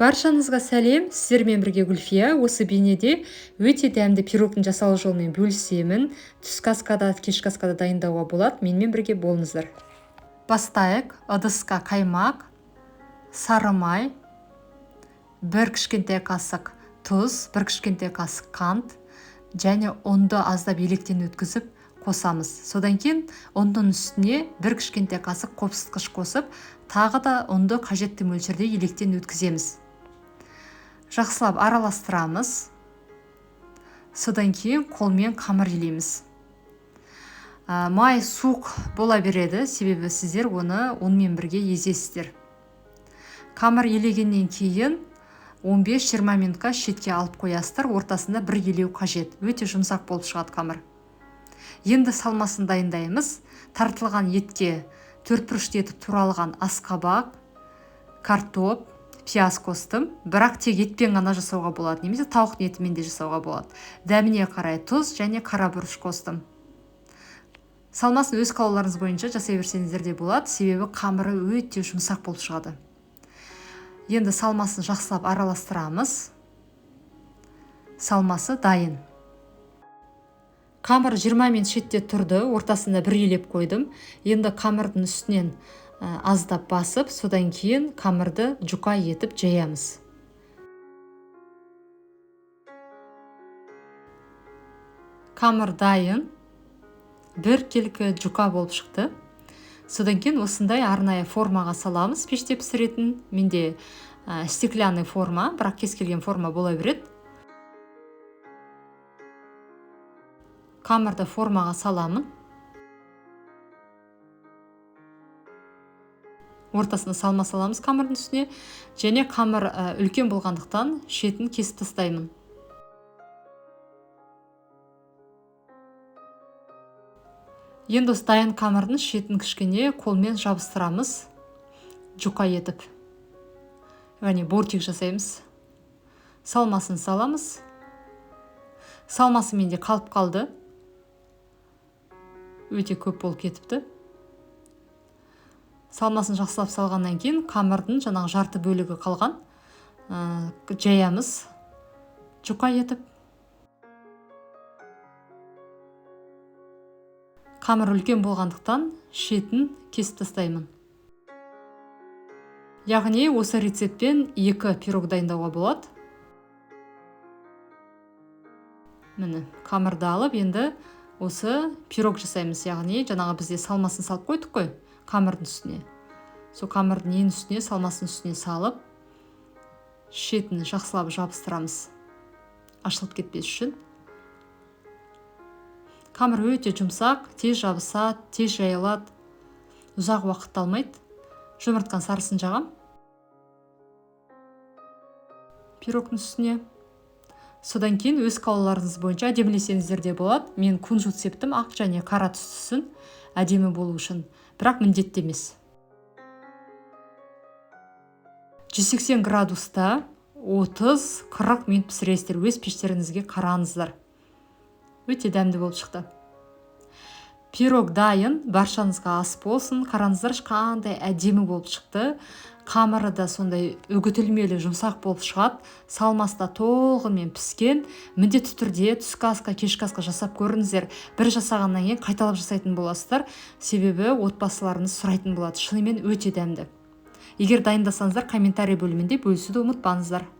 Баршаңызға сәлем, сіздермен бірге Гүлфия. Осы бейнеде өте дәмді пирогтың жасалу жолымен бөлісемін. Түскі асқа кешкі асқа дайындауға болады. Менімен бірге болыңыздар. Бастайық. Ыдысқа қаймақ, сары май, 1 кішкентай қасық тұз, 1 кішкентай қасық қант және ұнды аздап електен өткізіп қосамыз. Содан кейін ұндың үстіне 1 кішкентай қасық қопсытқыш қосып, тағы да ұнды қажетті мөлшерде електен өткіземіз. Жақсылап араластырамыз. Содан кейін қолмен қамыр елейміз. Май суық бола береді, себебі сіздер оны ұнмен бірге езесіздер. Қамыр елегеннен кейін 15-20 минутқа шетке алып қоясыздар, ортасында бір елеу қажет. Өте жұмсақ болып шығады қамыр. Енді салмасын дайындаймыз. Тартылған етке 4 бұрышты етіп туралған асқабақ, картоп, пияз қостым. Бірақ тек етпен ғана жасауға болады, немесе тауықтың етімен де жасауға болады. Дәміне қарай тұз және қара бұрыш қостым. Салмасын өз қалауларыңыз бойынша жасай берсеңіздер де болады, себебі қамыры өте жұмсақ болып шығады. Енді салмасын жақсылап араластырамыз. Салмасы дайын. Қамыр 20 минут шетте тұрды, ортасында бір елеп қойдым. Енді қамырдың үстінен аздап басып, содан кейін қамырды жұқа етіп жаямыз. Қамыр дайын, бір келкі жұқа болып шықты. Содан кейін осындай арнайы формаға саламыз, пеште пісіретін. Менде стеклянный форма, бірақ кез келген форма бола береді. Қамырды формаға саламын. Ортасына салма саламыз қамырдың үстіне. Және қамыр үлкен болғандықтан шетін кесіп тастаймын. Енді осы дайын қамырдың шетін кішкене қолмен жабыстырамыз, жұқа етіп. Яғни бортик жасаймыз. Салмасын саламыз. Салмасы менде қалып қалды. Өте көп болып кетіпті. Салмасын жақсылап салғаннан кейін қамырдың жаңағы жарты бөлігі қалған жаямыз, жұқа етіп. Қамыр үлкен болғандықтан шетін кесіп тастаймын. Яғни осы рецептпен 2 пирог дайындауға болады. Міне, қамырды алып, енді осы пирог жасаймыз. Яғни жаңағы бізде салмасын салып қойдық қой, қамырдың үстіне. Сол қамырдың ең үстіне, салмасын үстіне салып, шетін жақсылап жабыстырамыз. Ашылып кетпес үшін. Қамыр өте жұмсақ, тез жабысады, тез жайылады, ұзақ уақыт алмайды. Жұмыртқан сарысын жағам. Пирогтың үстіне. Содан кейін өз қалауларыңыз бойынша әдемілесеңіздер де болады. Мен кунжут септім, ақ және қара түстісін әдемі болу үшін, бірақ міндетті емес. 180 градуста 30-40 минут пісіресіздер. Өз пештеріңізге қараңыздар. Өте дәмді болып шықты. Пирог дайын, баршаңызға ас болсын. Қараңыздар, қандай әдемі болып шықты. Қамыры да сондай үгітілмелі жұмсақ болып шығады. Салмасы да толығымен піскен. Міндетті түрде түскі асқа, кешкі асқа жасап көріңіздер. Бір жасағаннан кейін қайталап жасайтын боласыздар. Себебі отбасыларыңыз сұрайтын болады. Шынымен өте дәмді. Егер дайындасаңыздар, комментарий бөлімінде бөлісуді ұмытпаңыздар.